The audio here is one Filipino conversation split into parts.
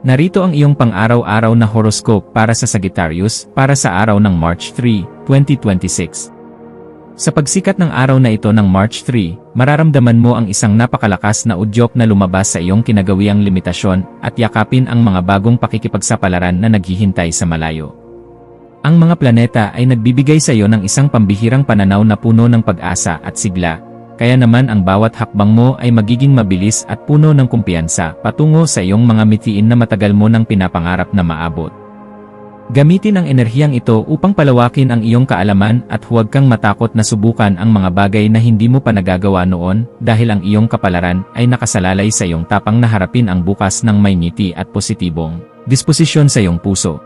Narito ang iyong pang-araw-araw na horoscope para sa Sagittarius para sa araw ng March 3, 2026. Sa pagsikat ng araw na ito ng March 3, mararamdaman mo ang isang napakalakas na udyok na lumabas sa iyong kinagawiang limitasyon at yakapin ang mga bagong pakikipagsapalaran na naghihintay sa malayo. Ang mga planeta ay nagbibigay sa iyo ng isang pambihirang pananaw na puno ng pag-asa at sigla. Kaya naman ang bawat hakbang mo ay magiging mabilis at puno ng kumpiyansa patungo sa iyong mga mitiin na matagal mo nang pinapangarap na maabot. Gamitin ang enerhiyang ito upang palawakin ang iyong kaalaman at huwag kang matakot na subukan ang mga bagay na hindi mo pa nagagawa noon dahil ang iyong kapalaran ay nakasalalay sa iyong tapang na harapin ang bukas ng may ngiti at positibong disposisyon sa iyong puso.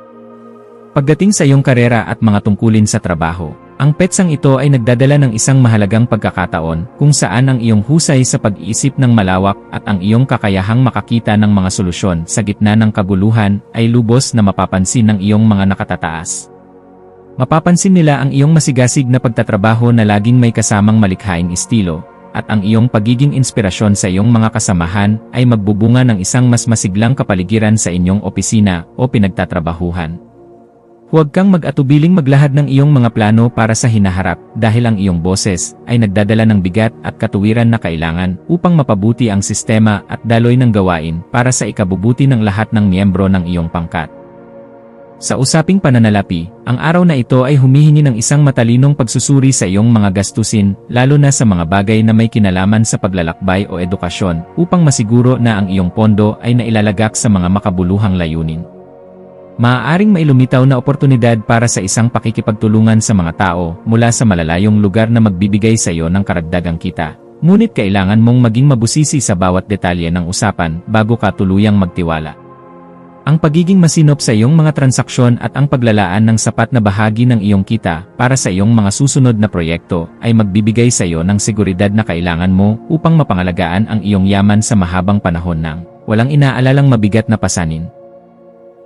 Pagdating sa iyong karera at mga tungkulin sa trabaho, ang petsang ito ay nagdadala ng isang mahalagang pagkakataon kung saan ang iyong husay sa pag-iisip ng malawak at ang iyong kakayahang makakita ng mga solusyon sa gitna ng kaguluhan ay lubos na mapapansin ng iyong mga nakatataas. Mapapansin nila ang iyong masigasig na pagtatrabaho na laging may kasamang malikhaing estilo, at ang iyong pagiging inspirasyon sa iyong mga kasamahan ay magbubunga ng isang mas masiglang kapaligiran sa inyong opisina o pinagtatrabahuhan. Huwag kang mag-atubiling maglahad ng iyong mga plano para sa hinaharap dahil ang iyong boses ay nagdadala ng bigat at katuwiran na kailangan upang mapabuti ang sistema at daloy ng gawain para sa ikabubuti ng lahat ng miyembro ng iyong pangkat. Sa usaping pananalapi, ang araw na ito ay humihingi ng isang matalinong pagsusuri sa iyong mga gastusin, lalo na sa mga bagay na may kinalaman sa paglalakbay o edukasyon, upang masiguro na ang iyong pondo ay nailalagak sa mga makabuluhang layunin. Maaaring may lumitaw na oportunidad para sa isang pakikipagtulungan sa mga tao mula sa malalayong lugar na magbibigay sa iyo ng karagdagang kita. Ngunit kailangan mong maging mabusisi sa bawat detalye ng usapan bago ka tuluyang magtiwala. Ang pagiging masinop sa iyong mga transaksyon at ang paglalaan ng sapat na bahagi ng iyong kita para sa iyong mga susunod na proyekto ay magbibigay sa iyo ng seguridad na kailangan mo upang mapangalagaan ang iyong yaman sa mahabang panahon ng walang inaalalang mabigat na pasanin.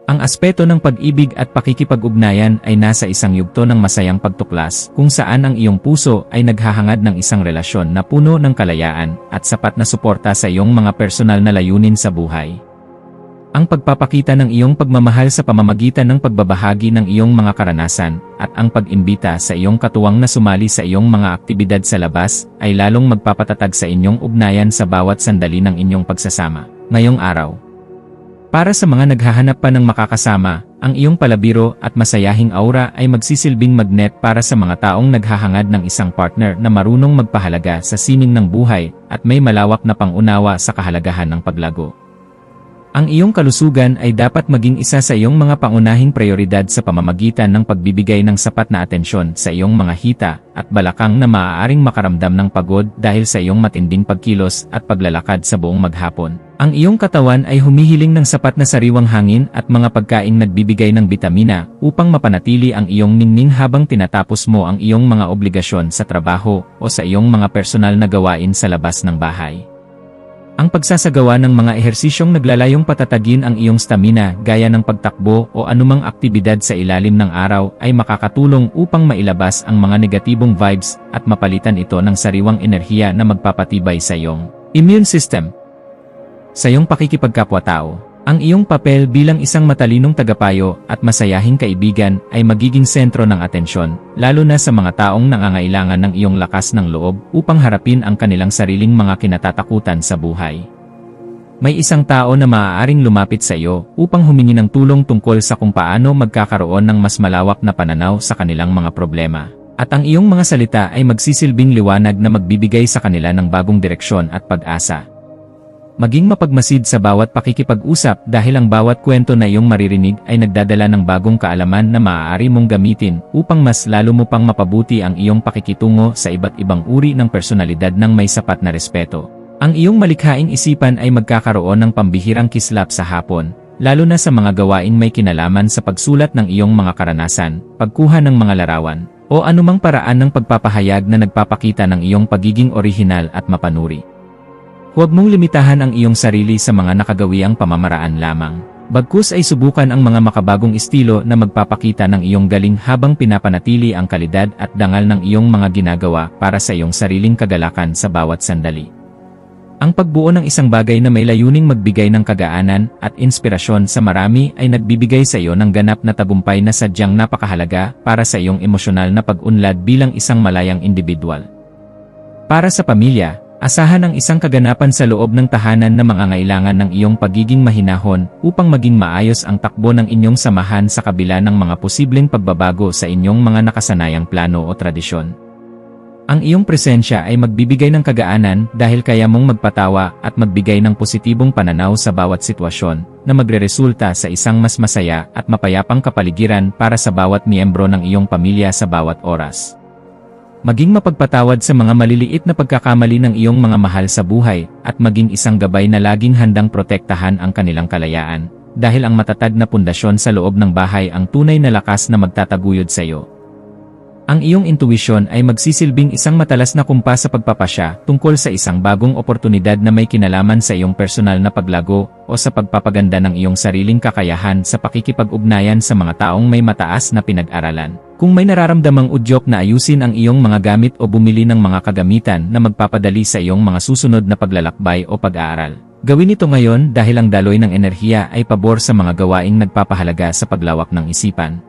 Ang aspeto ng pag-ibig at pakikipag-ugnayan ay nasa isang yugto ng masayang pagtuklas kung saan ang iyong puso ay naghahangad ng isang relasyon na puno ng kalayaan at sapat na suporta sa iyong mga personal na layunin sa buhay. Ang pagpapakita ng iyong pagmamahal sa pamamagitan ng pagbabahagi ng iyong mga karanasan at ang pag-imbita sa iyong katuwang na sumali sa iyong mga aktibidad sa labas ay lalong magpapatatag sa inyong ugnayan sa bawat sandali ng inyong pagsasama ngayong araw. Para sa mga naghahanap pa ng makakasama, ang iyong palabiro at masayahing aura ay magsisilbing magnet para sa mga taong naghahangad ng isang partner na marunong magpahalaga sa sining ng buhay at may malawak na pangunawa sa kahalagahan ng paglago. Ang iyong kalusugan ay dapat maging isa sa iyong mga pangunahing prioridad sa pamamagitan ng pagbibigay ng sapat na atensyon sa iyong mga hita at balakang na maaaring makaramdam ng pagod dahil sa iyong matinding pagkilos at paglalakad sa buong maghapon. Ang iyong katawan ay humihiling ng sapat na sariwang hangin at mga pagkaing nagbibigay ng bitamina upang mapanatili ang iyong ningning habang tinatapos mo ang iyong mga obligasyon sa trabaho o sa iyong mga personal na gawain sa labas ng bahay. Ang pagsasagawa ng mga ehersisyong naglalayong patatagin ang iyong stamina gaya ng pagtakbo o anumang aktibidad sa ilalim ng araw ay makakatulong upang mailabas ang mga negatibong vibes at mapalitan ito ng sariwang enerhiya na magpapatibay sa iyong immune system. Sa iyong pakikipagkapwa-tao, ang iyong papel bilang isang matalinong tagapayo at masayahing kaibigan ay magiging sentro ng atensyon, lalo na sa mga taong nangangailangan ng iyong lakas ng loob upang harapin ang kanilang sariling mga kinatatakutan sa buhay. May isang tao na maaaring lumapit sa iyo upang humingi ng tulong tungkol sa kung paano magkakaroon ng mas malawak na pananaw sa kanilang mga problema. At ang iyong mga salita ay magsisilbing liwanag na magbibigay sa kanila ng bagong direksyon at pag-asa. Maging mapagmasid sa bawat pakikipag-usap dahil ang bawat kwento na iyong maririnig ay nagdadala ng bagong kaalaman na maaari mong gamitin upang mas lalo mo pang mapabuti ang iyong pakikitungo sa iba't ibang uri ng personalidad ng may sapat na respeto. Ang iyong malikhaing isipan ay magkakaroon ng pambihirang kislap sa hapon, lalo na sa mga gawaing may kinalaman sa pagsulat ng iyong mga karanasan, pagkuha ng mga larawan, o anumang paraan ng pagpapahayag na nagpapakita ng iyong pagiging orihinal at mapanuri. Huwag mong limitahan ang iyong sarili sa mga nakagawiang pamamaraan lamang. Bagkus ay subukan ang mga makabagong estilo na magpapakita ng iyong galing habang pinapanatili ang kalidad at dangal ng iyong mga ginagawa para sa iyong sariling kagalakan sa bawat sandali. Ang pagbuo ng isang bagay na may layuning magbigay ng kagaanan at inspirasyon sa marami ay nagbibigay sa iyo ng ganap na tagumpay na sadyang napakahalaga para sa iyong emosyonal na pag-unlad bilang isang malayang individual. Para sa pamilya, asahan ang isang kaganapan sa loob ng tahanan na mangangailangan ng iyong pagiging mahinahon upang maging maayos ang takbo ng inyong samahan sa kabila ng mga posibleng pagbabago sa inyong mga nakasanayang plano o tradisyon. Ang iyong presensya ay magbibigay ng kagaanan dahil kaya mong magpatawa at magbigay ng positibong pananaw sa bawat sitwasyon na magreresulta sa isang mas masaya at mapayapang kapaligiran para sa bawat miyembro ng iyong pamilya sa bawat oras. Maging mapagpatawad sa mga maliliit na pagkakamali ng iyong mga mahal sa buhay at maging isang gabay na laging handang protektahan ang kanilang kalayaan dahil ang matatag na pundasyon sa loob ng bahay ang tunay na lakas na magtataguyod sa iyo. Ang iyong intuwisyon ay magsisilbing isang matalas na kumpas sa pagpapasya tungkol sa isang bagong oportunidad na may kinalaman sa iyong personal na paglago o sa pagpapaganda ng iyong sariling kakayahan sa pakikipag-ugnayan sa mga taong may mataas na pinag-aralan. Kung may nararamdamang udyok na ayusin ang iyong mga gamit o bumili ng mga kagamitan na magpapadali sa iyong mga susunod na paglalakbay o pag-aaral, gawin ito ngayon dahil ang daloy ng enerhiya ay pabor sa mga gawaing nagpapahalaga sa paglawak ng isipan.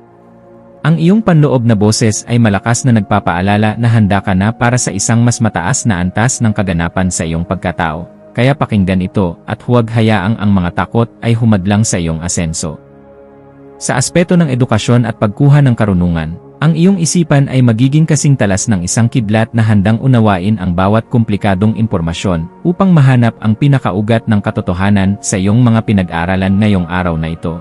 Ang iyong panloob na boses ay malakas na nagpapaalala na handa ka na para sa isang mas mataas na antas ng kaganapan sa iyong pagkatao, kaya pakinggan ito at huwag hayaang ang mga takot ay humadlang sa iyong asenso. Sa aspeto ng edukasyon at pagkuha ng karunungan, ang iyong isipan ay magiging kasing talas ng isang kidlat na handang unawain ang bawat komplikadong impormasyon upang mahanap ang pinakaugat ng katotohanan sa iyong mga pinag-aralan ngayong araw na ito.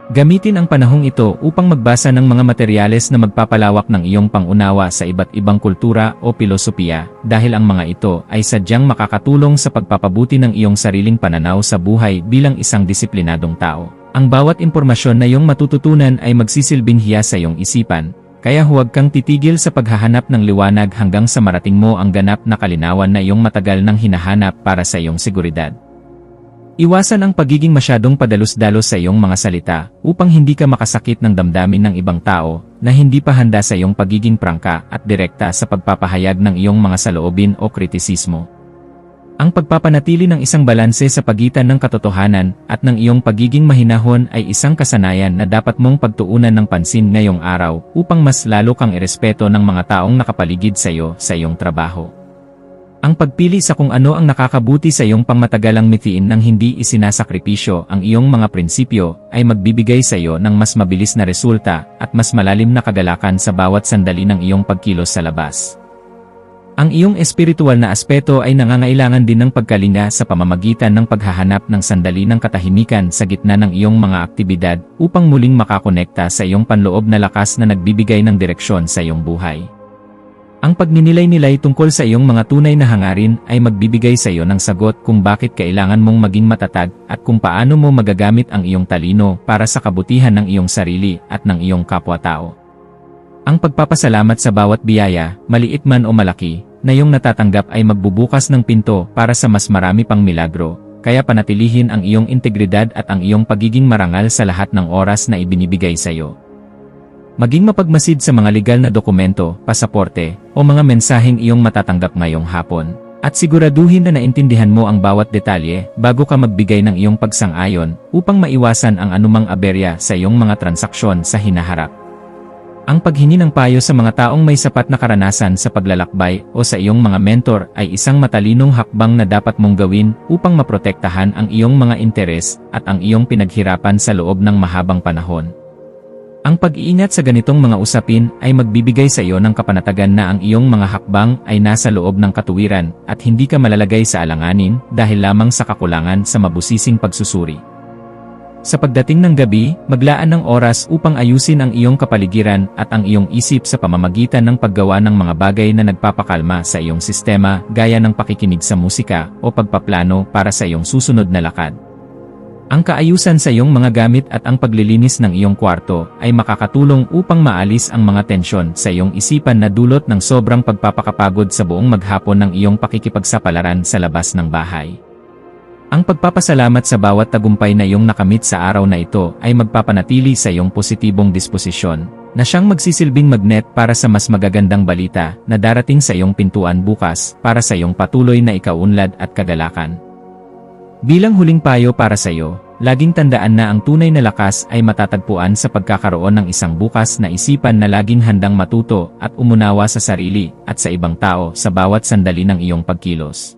Gamitin ang panahong ito upang magbasa ng mga materyales na magpapalawak ng iyong pangunawa sa iba't ibang kultura o pilosopiya dahil ang mga ito ay sadyang makakatulong sa pagpapabuti ng iyong sariling pananaw sa buhay bilang isang disiplinadong tao. Ang bawat impormasyon na iyong matututunan ay magsisilbing hiya sa iyong isipan, kaya huwag kang titigil sa paghahanap ng liwanag hanggang sa marating mo ang ganap na kalinawan na iyong matagal nang hinahanap para sa iyong seguridad. Iwasan ang pagiging masyadong padalos-dalos sa iyong mga salita upang hindi ka makasakit ng damdamin ng ibang tao na hindi pa handa sa iyong pagiging prangka at direkta sa pagpapahayag ng iyong mga saloobin o kritisismo. Ang pagpapanatili ng isang balanse sa pagitan ng katotohanan at ng iyong pagiging mahinahon ay isang kasanayan na dapat mong pagtuunan ng pansin ngayong araw upang mas lalo kang irespeto ng mga taong nakapaligid sa iyo sa iyong trabaho. Ang pagpili sa kung ano ang nakakabuti sa iyong pangmatagalang mithiin nang hindi isinasakripisyo ang iyong mga prinsipyo ay magbibigay sa iyo ng mas mabilis na resulta at mas malalim na kagalakan sa bawat sandali ng iyong pagkilos sa labas. Ang iyong espiritual na aspeto ay nangangailangan din ng pagkalinga sa pamamagitan ng paghahanap ng sandali ng katahimikan sa gitna ng iyong mga aktibidad upang muling makakonekta sa iyong panloob na lakas na nagbibigay ng direksyon sa iyong buhay. Ang pagninilay-nilay tungkol sa iyong mga tunay na hangarin ay magbibigay sa iyo ng sagot kung bakit kailangan mong maging matatag at kung paano mo magagamit ang iyong talino para sa kabutihan ng iyong sarili at ng iyong kapwa-tao. Ang pagpapasalamat sa bawat biyaya, maliit man o malaki, na iyong natatanggap ay magbubukas ng pinto para sa mas marami pang milagro, kaya panatilihin ang iyong integridad at ang iyong pagiging marangal sa lahat ng oras na ibinibigay sa iyo. Maging mapagmasid sa mga legal na dokumento, pasaporte, o mga mensaheng iyong matatanggap ngayong hapon, at siguraduhin na naintindihan mo ang bawat detalye bago ka magbigay ng iyong pagsang-ayon upang maiwasan ang anumang aberya sa iyong mga transaksyon sa hinaharap. Ang paghingi ng payo sa mga taong may sapat na karanasan sa paglalakbay o sa iyong mga mentor ay isang matalinong hakbang na dapat mong gawin upang maprotektahan ang iyong mga interes at ang iyong pinaghirapan sa loob ng mahabang panahon. Ang pag-iingat sa ganitong mga usapin ay magbibigay sa iyo ng kapanatagan na ang iyong mga hakbang ay nasa loob ng katuwiran at hindi ka malalagay sa alanganin dahil lamang sa kakulangan sa mabusising pagsusuri. Sa pagdating ng gabi, maglaan ng oras upang ayusin ang iyong kapaligiran at ang iyong isip sa pamamagitan ng paggawa ng mga bagay na nagpapakalma sa iyong sistema gaya ng pakikinig sa musika o pagpaplano para sa iyong susunod na lakad. Ang kaayusan sa iyong mga gamit at ang paglilinis ng iyong kwarto ay makakatulong upang maalis ang mga tensyon sa iyong isipan na dulot ng sobrang pagpapakapagod sa buong maghapon ng iyong pakikipagsapalaran sa labas ng bahay. Ang pagpapasalamat sa bawat tagumpay na iyong nakamit sa araw na ito ay magpapanatili sa iyong positibong disposisyon, na siyang magsisilbing magnet para sa mas magagandang balita na darating sa iyong pintuan bukas para sa iyong patuloy na ikaunlad at kagalakan. Bilang huling payo para sa iyo, laging tandaan na ang tunay na lakas ay matatagpuan sa pagkakaroon ng isang bukas na isipan na laging handang matuto at umunawa sa sarili at sa ibang tao sa bawat sandali ng iyong pagkilos.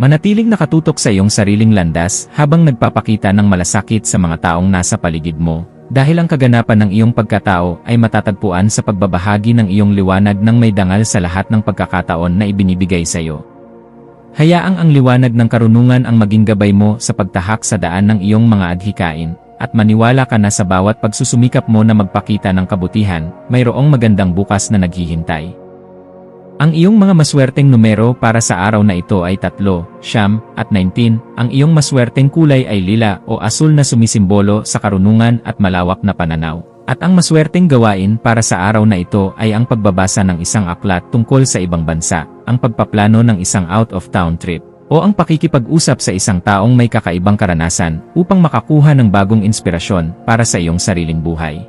Manatiling nakatutok sa iyong sariling landas habang nagpapakita ng malasakit sa mga taong nasa paligid mo, dahil ang kaganapan ng iyong pagkatao ay matatagpuan sa pagbabahagi ng iyong liwanag ng may dangal sa lahat ng pagkakataon na ibinibigay sa iyo. Hayaang ang liwanag ng karunungan ang maging gabay mo sa pagtahak sa daan ng iyong mga adhikain, at maniwala ka na sa bawat pagsusumikap mo na magpakita ng kabutihan, mayroong magandang bukas na naghihintay. Ang iyong mga maswerteng numero para sa araw na ito ay 3, 9, at 19. Ang iyong maswerteng kulay ay lila o asul na sumisimbolo sa karunungan at malawak na pananaw. At ang maswerteng gawain para sa araw na ito ay ang pagbabasa ng isang aklat tungkol sa ibang bansa, ang pagpaplano ng isang out-of-town trip, o ang pakikipag-usap sa isang taong may kakaibang karanasan upang makakuha ng bagong inspirasyon para sa iyong sariling buhay.